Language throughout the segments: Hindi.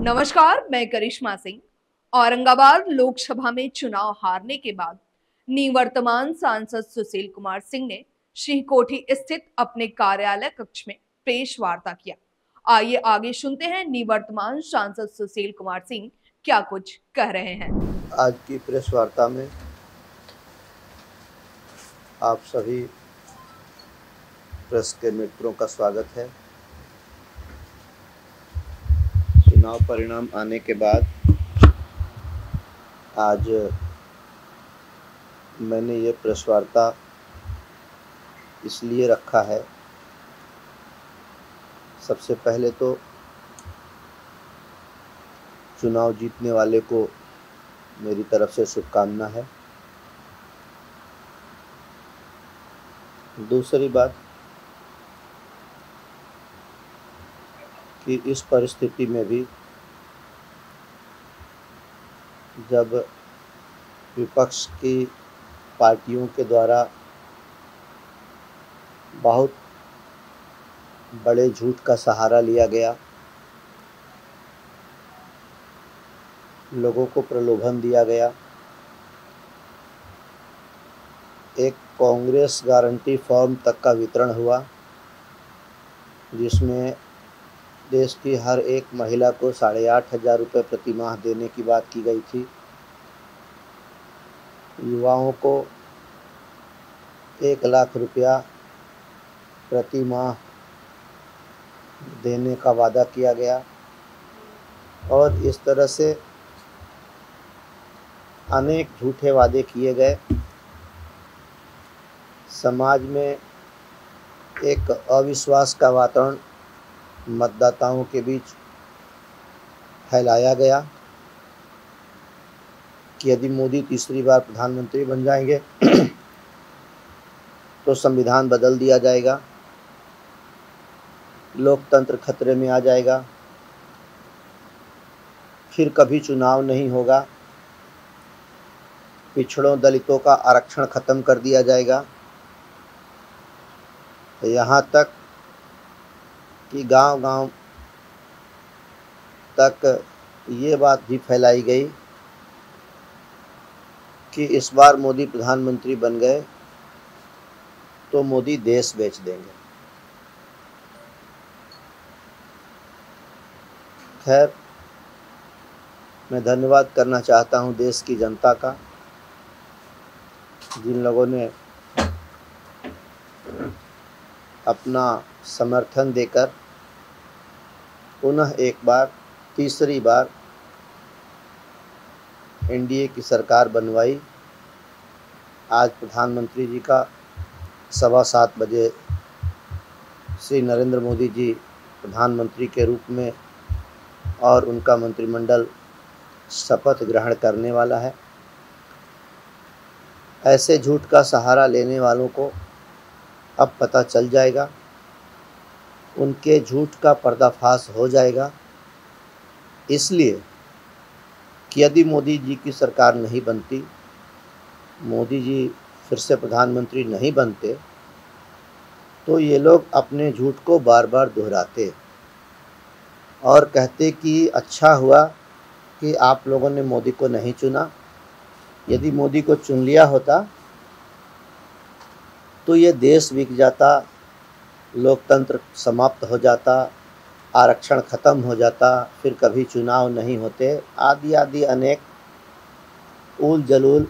नमस्कार, मैं करिश्मा सिंह। औरंगाबाद लोकसभा में चुनाव हारने के बाद निवर्तमान सांसद सुशील कुमार सिंह ने सिंहकोठी स्थित अपने कार्यालय कक्ष में प्रेस वार्ता किया। आइए आगे सुनते हैं निवर्तमान सांसद सुशील कुमार सिंह क्या कुछ कह रहे हैं। आज की प्रेस वार्ता में आप सभी प्रेस के मित्रों का स्वागत है। चुनाव परिणाम आने के बाद आज मैंने ये प्रेस वार्ता इसलिए रखा है। सबसे पहले तो चुनाव जीतने वाले को मेरी तरफ से शुभकामना है। दूसरी बात कि इस परिस्थिति में भी जब विपक्ष की पार्टियों के द्वारा बहुत बड़े झूठ का सहारा लिया गया, लोगों को प्रलोभन दिया गया, एक कांग्रेस गारंटी फॉर्म तक का वितरण हुआ जिसमें देश की हर एक महिला को 8,500 रुपये प्रति माह देने की बात की गई थी। युवाओं को 1 लाख रुपया प्रति माह देने का वादा किया गया और इस तरह से अनेक झूठे वादे किए गए। समाज में एक अविश्वास का वातावरण मतदाताओं के बीच फैलाया गया कि यदि मोदी तीसरी बार प्रधानमंत्री बन जाएंगे तो संविधान बदल दिया जाएगा, लोकतंत्र खतरे में आ जाएगा, फिर कभी चुनाव नहीं होगा, पिछड़ों दलितों का आरक्षण खत्म कर दिया जाएगा। यहाँ तक कि गांव-गांव तक ये बात भी फैलाई गई कि इस बार मोदी प्रधानमंत्री बन गए तो मोदी देश बेच देंगे। खैर, मैं धन्यवाद करना चाहता हूं देश की जनता का, जिन लोगों ने अपना समर्थन देकर पुनः एक बार तीसरी बार एनडीए की सरकार बनवाई। आज प्रधानमंत्री जी का 7:15 बजे श्री नरेंद्र मोदी जी प्रधानमंत्री के रूप में और उनका मंत्रिमंडल शपथ ग्रहण करने वाला है। ऐसे झूठ का सहारा लेने वालों को अब पता चल जाएगा, उनके झूठ का पर्दाफाश हो जाएगा। इसलिए कि यदि मोदी जी की सरकार नहीं बनती, मोदी जी फिर से प्रधानमंत्री नहीं बनते, तो ये लोग अपने झूठ को बार बार दोहराते और कहते कि अच्छा हुआ कि आप लोगों ने मोदी को नहीं चुना। यदि मोदी को चुन लिया होता तो ये देश बिक जाता, लोकतंत्र समाप्त हो जाता, आरक्षण खत्म हो जाता, फिर कभी चुनाव नहीं होते, आदि आदि अनेक ऊल जलूल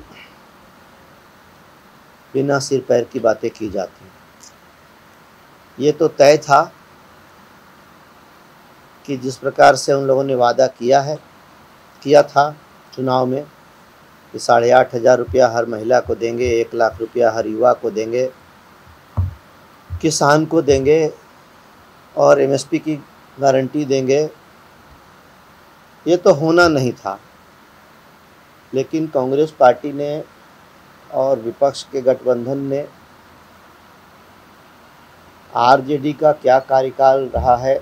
बिना सिर पैर की बातें की जाती। ये तो तय था कि जिस प्रकार से उन लोगों ने वादा किया था चुनाव में कि 8,500 रुपया हर महिला को देंगे, 1 लाख रुपया हर युवा को देंगे, किसान को देंगे और एमएसपी की गारंटी देंगे, ये तो होना नहीं था। लेकिन कांग्रेस पार्टी ने और विपक्ष के गठबंधन ने, आरजेडी का क्या कार्यकाल रहा है,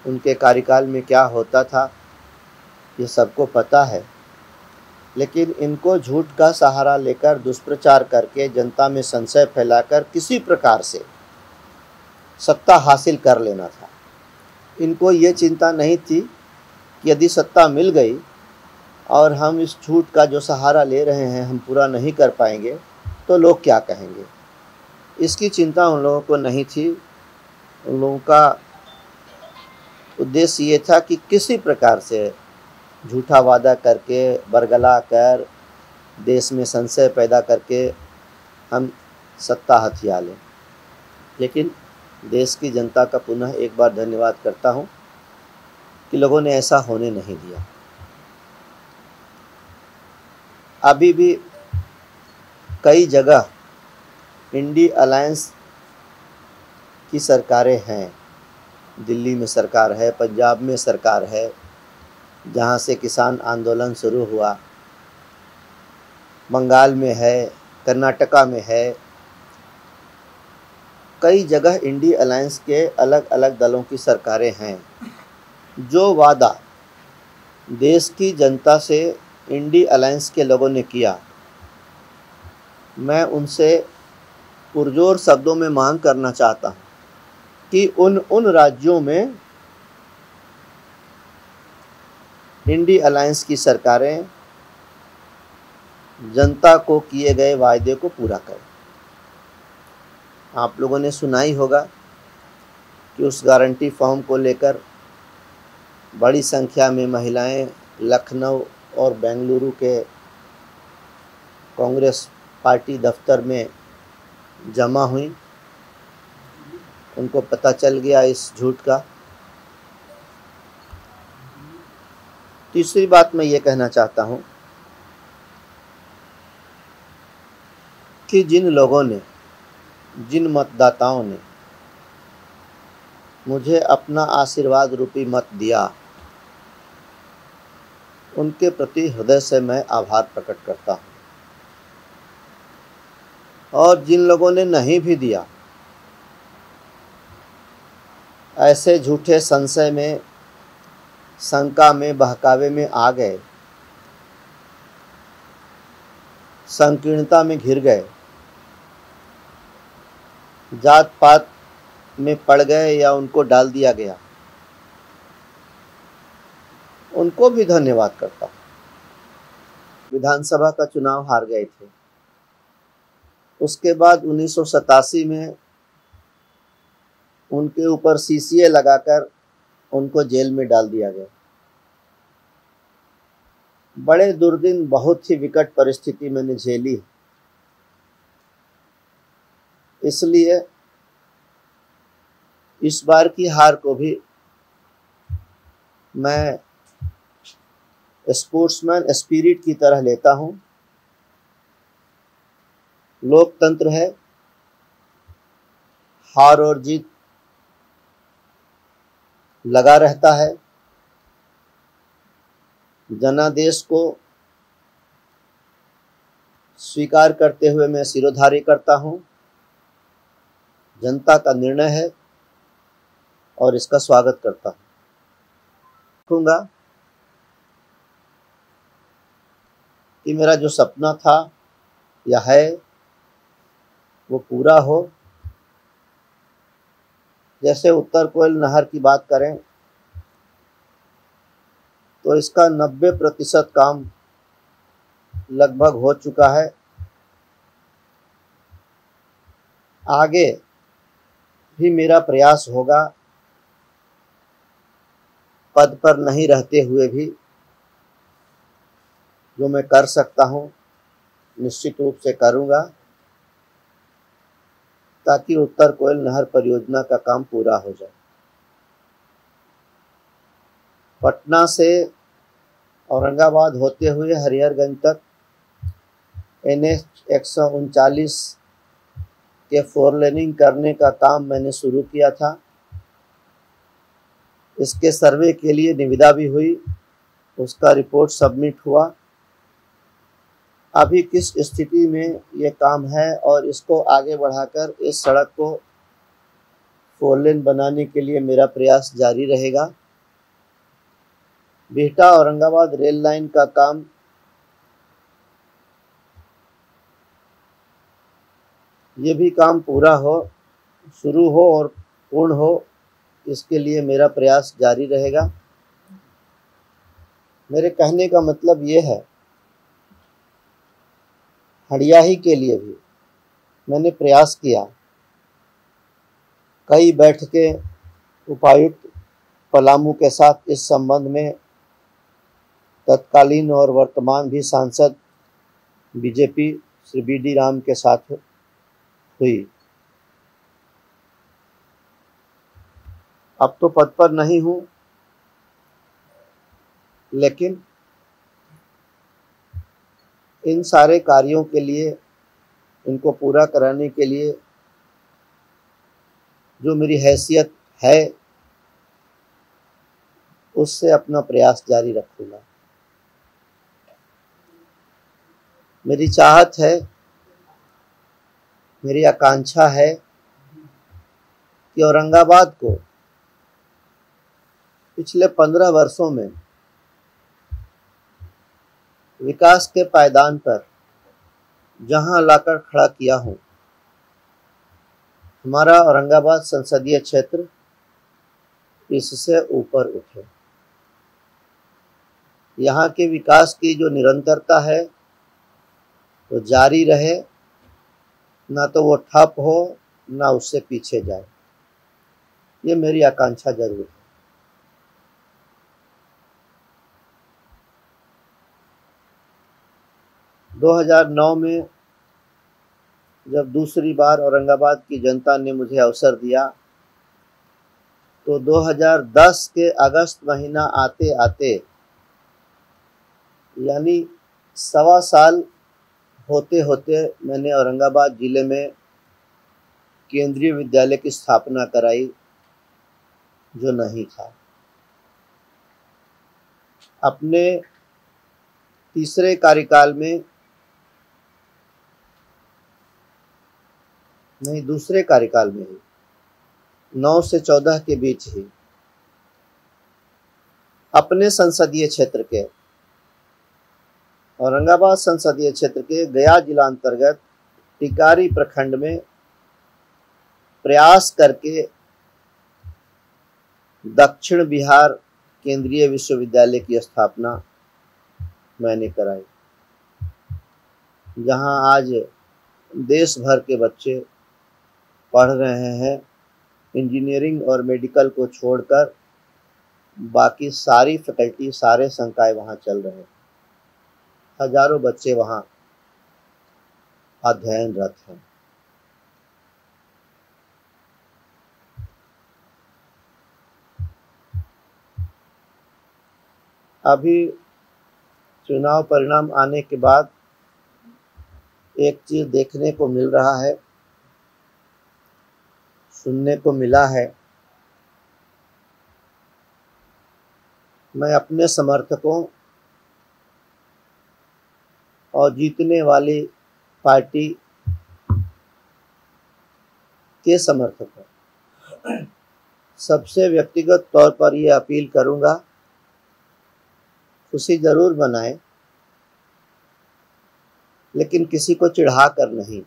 उनके कार्यकाल में क्या होता था, ये सबको पता है। लेकिन इनको झूठ का सहारा लेकर दुष्प्रचार करके जनता में संशय फैलाकर किसी प्रकार से सत्ता हासिल कर लेना था। इनको ये चिंता नहीं थी कि यदि सत्ता मिल गई और हम इस झूठ का जो सहारा ले रहे हैं हम पूरा नहीं कर पाएंगे तो लोग क्या कहेंगे। इसकी चिंता उन लोगों को नहीं थी। उन लोगों का उद्देश्य ये था कि किसी प्रकार से झूठा वादा करके, बरगला कर, देश में संशय पैदा करके हम सत्ता हथिया लें। लेकिन देश की जनता का पुनः एक बार धन्यवाद करता हूँ कि लोगों ने ऐसा होने नहीं दिया। अभी भी कई जगह इंडी अलायंस की सरकारें हैं। दिल्ली में सरकार है, पंजाब में सरकार है, जहाँ से किसान आंदोलन शुरू हुआ, बंगाल में है, कर्नाटका में है। कई जगह इंडी अलायंस के अलग अलग दलों की सरकारें हैं। जो वादा देश की जनता से इंडी अलायंस के लोगों ने किया, मैं उनसे पुरजोर शब्दों में मांग करना चाहता हूँ कि उन राज्यों में इंडी अलायंस की सरकारें जनता को किए गए वायदे को पूरा करें। आप लोगों ने सुना ही होगा कि उस गारंटी फॉर्म को लेकर बड़ी संख्या में महिलाएं लखनऊ और बेंगलुरु के कांग्रेस पार्टी दफ्तर में जमा हुई। उनको पता चल गया इस झूठ का। तीसरी बात मैं ये कहना चाहता हूँ कि जिन लोगों ने, जिन मतदाताओं ने मुझे अपना आशीर्वाद रूपी मत दिया, उनके प्रति हृदय से मैं आभार प्रकट करता हूँ। और जिन लोगों ने नहीं भी दिया, ऐसे झूठे संशय में, शंका में, बहकावे में आ गए, संकीर्णता में घिर गए, जात पात में पड़ गए या उनको डाल दिया गया, उनको भी धन्यवाद करता हूँ। विधानसभा का चुनाव हार गए थे। उसके बाद 1987 में उनके ऊपर सीसीए लगाकर उनको जेल में डाल दिया गया। बड़े दुर्दिन, बहुत ही विकट परिस्थिति मैंने झेली। इसलिए इस बार की हार को भी मैं स्पोर्ट्समैन स्पिरिट की तरह लेता हूँ। लोकतंत्र है, हार और जीत लगा रहता है। जनादेश को स्वीकार करते हुए मैं सिरोधार्य करता हूँ। जनता का निर्णय है और इसका स्वागत करता हूँ। कहूँगा कि मेरा जो सपना था या है वो पूरा हो। जैसे उत्तर कोयल नहर की बात करें तो इसका 90% काम लगभग हो चुका है। आगे भी मेरा प्रयास होगा, पद पर नहीं रहते हुए भी जो मैं कर सकता हूँ निश्चित रूप से करूँगा, ताकि उत्तर कोयल नहर परियोजना का काम पूरा हो जाए। पटना से औरंगाबाद होते हुए हरिहरगंज तक NH 139 के 4 लेनिंग करने का काम मैंने शुरू किया था। इसके सर्वे के लिए निविदा भी हुई, उसका रिपोर्ट सबमिट हुआ। अभी किस स्थिति में ये काम है और इसको आगे बढ़ाकर इस सड़क को 4 लेन बनाने के लिए मेरा प्रयास जारी रहेगा। बिहटा औरंगाबाद रेल लाइन का काम ये भी काम पूरा हो, शुरू हो और पूर्ण हो, इसके लिए मेरा प्रयास जारी रहेगा। मेरे कहने का मतलब ये है, हड़ियाही के लिए भी मैंने प्रयास किया। कई बैठकें उपायुक्त पलामू के साथ इस संबंध में तत्कालीन और वर्तमान भी सांसद बीजेपी श्री बी.डी. राम के साथ हुई। अब तो पद पर नहीं हूँ, लेकिन इन सारे कार्यों के लिए, इनको पूरा कराने के लिए जो मेरी हैसियत है, उससे अपना प्रयास जारी रखूँगा। मेरी चाहत है, मेरी आकांक्षा है कि औरंगाबाद को पिछले 15 वर्षों में विकास के पायदान पर जहां लाकर खड़ा किया हूं, हमारा औरंगाबाद संसदीय क्षेत्र इससे ऊपर उठे। यहाँ के विकास की जो निरंतरता है वो जारी रहे, ना तो वो ठप हो, ना उससे पीछे जाए। ये मेरी आकांक्षा जरूर है। – 2009 में जब दूसरी बार औरंगाबाद की जनता ने मुझे अवसर दिया, तो 2010 के अगस्त महीना आते आते, यानी 1.25 साल होते होते, मैंने औरंगाबाद जिले में केंद्रीय विद्यालय की स्थापना कराई, जो नहीं था। अपने तीसरे कार्यकाल में, नहीं दूसरे कार्यकाल में ही, 9 से 14 के बीच ही अपने संसदीय क्षेत्र के, औरंगाबाद संसदीय क्षेत्र के गया जिला अंतर्गत टिकारी प्रखंड में प्रयास करके दक्षिण बिहार केंद्रीय विश्वविद्यालय की स्थापना मैंने कराई, जहां आज देश भर के बच्चे पढ़ रहे हैं। इंजीनियरिंग और मेडिकल को छोड़कर बाकी सारी फैकल्टी, सारे संकाय वहां चल रहे हैं। हजारों बच्चे वहां अध्ययनरत हैं। अभी चुनाव परिणाम आने के बाद एक चीज देखने को मिल रहा है, सुनने को मिला है। मैं अपने समर्थकों और जीतने वाली पार्टी के समर्थकों सबसे व्यक्तिगत तौर पर यह अपील करूंगा, खुशी जरूर मनाएं, लेकिन किसी को चिढ़ाकर नहीं,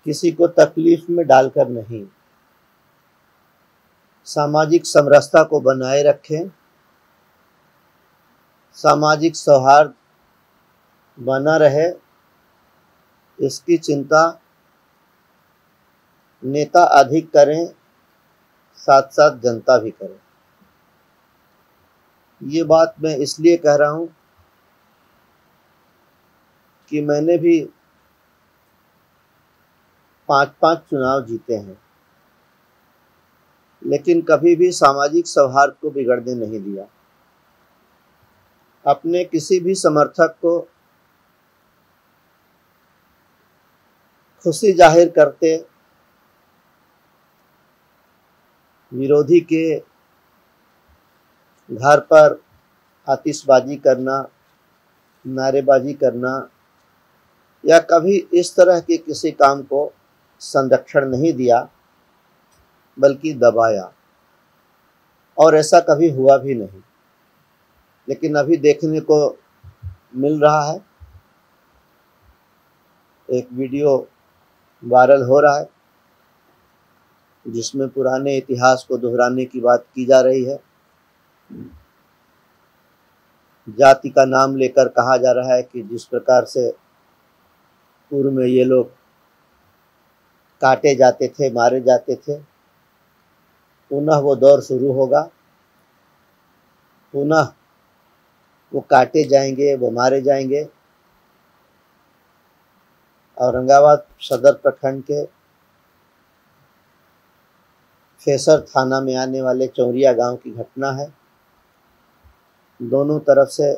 किसी को तकलीफ में डालकर नहीं। सामाजिक समरसता को बनाए रखें, सामाजिक सौहार्द बना रहे, इसकी चिंता नेता अधिक करें, साथ साथ जनता भी करें। ये बात मैं इसलिए कह रहा हूं कि मैंने भी 5-5 चुनाव जीते हैं, लेकिन कभी भी सामाजिक सौहार्द को बिगड़ने नहीं दिया। अपने किसी भी समर्थक को खुशी जाहिर करते विरोधी के घर पर आतिशबाजी करना, नारेबाजी करना या कभी इस तरह के किसी काम को संरक्षण नहीं दिया, बल्कि दबाया, और ऐसा कभी हुआ भी नहीं। लेकिन अभी देखने को मिल रहा है, एक वीडियो वायरल हो रहा है जिसमें पुराने इतिहास को दोहराने की बात की जा रही है। जाति का नाम लेकर कहा जा रहा है कि जिस प्रकार से पूर्व में ये लोग काटे जाते थे, मारे जाते थे, पुनः वो दौर शुरू होगा, पुनः वो काटे जाएंगे, वो मारे जाएंगे। औरंगाबाद सदर प्रखंड के फेसर थाना में आने वाले चौरिया गांव की घटना है। दोनों तरफ से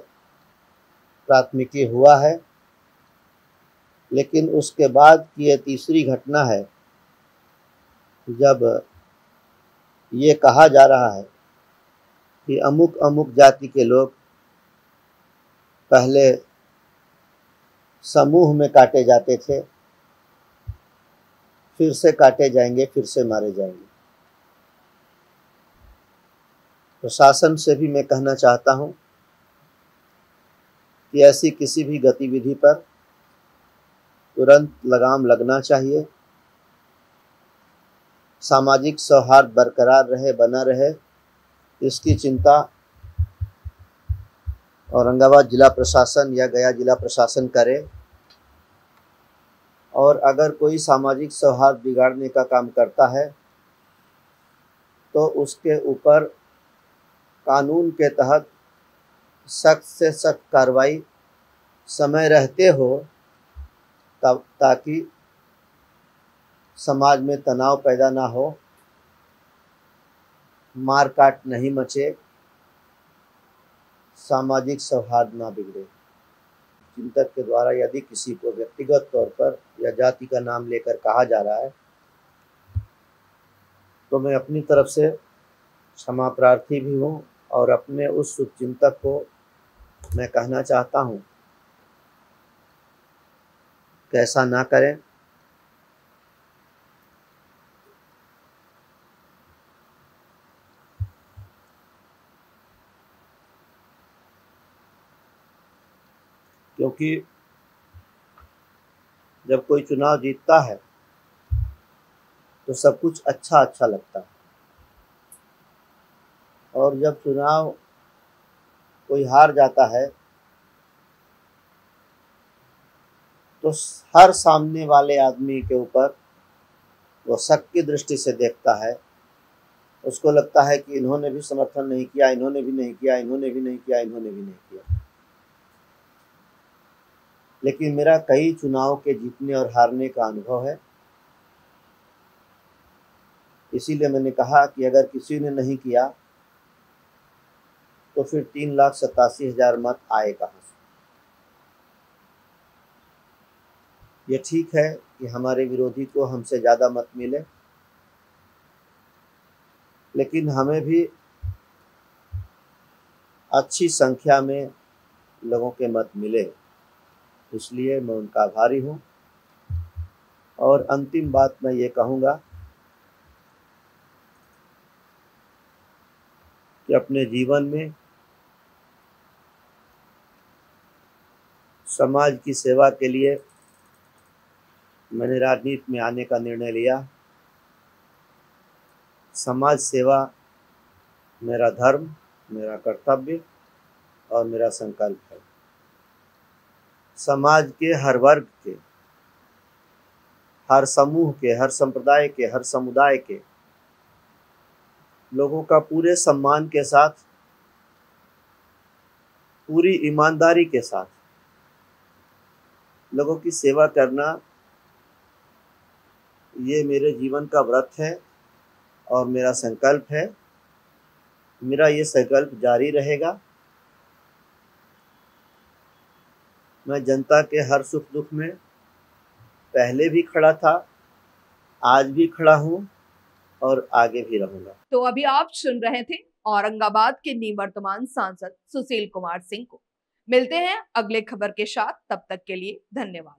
प्राथमिकी हुआ है, लेकिन उसके बाद की ये तीसरी घटना है जब ये कहा जा रहा है कि अमुक अमुक जाति के लोग पहले समूह में काटे जाते थे, फिर से काटे जाएंगे, फिर से मारे जाएंगे। प्रशासन से भी मैं कहना चाहता हूं कि ऐसी किसी भी गतिविधि पर तुरंत लगाम लगना चाहिए। सामाजिक सौहार्द बरकरार रहे, बना रहे, इसकी चिंता औरंगाबाद जिला प्रशासन या गया जिला प्रशासन करे। और अगर कोई सामाजिक सौहार्द बिगाड़ने का काम करता है तो उसके ऊपर कानून के तहत सख्त से सख्त कार्रवाई समय रहते हो, तब ताकि समाज में तनाव पैदा ना हो, मार काट नहीं मचे, सामाजिक सौहार्द ना बिगड़े। चिंतक के द्वारा यदि किसी को व्यक्तिगत तौर पर या जाति का नाम लेकर कहा जा रहा है तो मैं अपनी तरफ से क्षमा प्रार्थी भी हूँ और अपने उस शुभचिंतक को मैं कहना चाहता हूँ कि ऐसा ना करें। क्योंकि जब कोई चुनाव जीतता है तो सब कुछ अच्छा अच्छा लगता है, और जब चुनाव कोई हार जाता है तो हर सामने वाले आदमी के ऊपर वो शक की दृष्टि से देखता है। उसको लगता है कि इन्होंने भी समर्थन नहीं किया, इन्होंने भी नहीं किया, इन्होंने भी नहीं किया, इन्होंने भी नहीं किया। लेकिन मेरा कई चुनाव के जीतने और हारने का अनुभव है, इसीलिए मैंने कहा कि अगर किसी ने नहीं किया तो फिर 3,87,000 मत आए कहाँ से। ये ठीक है कि हमारे विरोधी को हमसे ज़्यादा मत मिले, लेकिन हमें भी अच्छी संख्या में लोगों के मत मिले, इसलिए मैं उनका आभारी हूँ। और अंतिम बात मैं ये कहूँगा कि अपने जीवन में समाज की सेवा के लिए मैंने राजनीति में आने का निर्णय लिया। समाज सेवा मेरा धर्म, मेरा कर्तव्य और मेरा संकल्प है। समाज के हर वर्ग के, हर समूह के, हर संप्रदाय के, हर समुदाय के लोगों का पूरे सम्मान के साथ, पूरी ईमानदारी के साथ लोगों की सेवा करना, ये मेरे जीवन का व्रत है और मेरा संकल्प है। मेरा ये संकल्प जारी रहेगा। मैं जनता के हर सुख दुख में पहले भी खड़ा था, आज भी खड़ा हूँ और आगे भी रहूंगा। तो अभी आप सुन रहे थे औरंगाबाद के निवर्तमान सांसद सुशील कुमार सिंह को। मिलते हैं अगले खबर के साथ, तब तक के लिए धन्यवाद।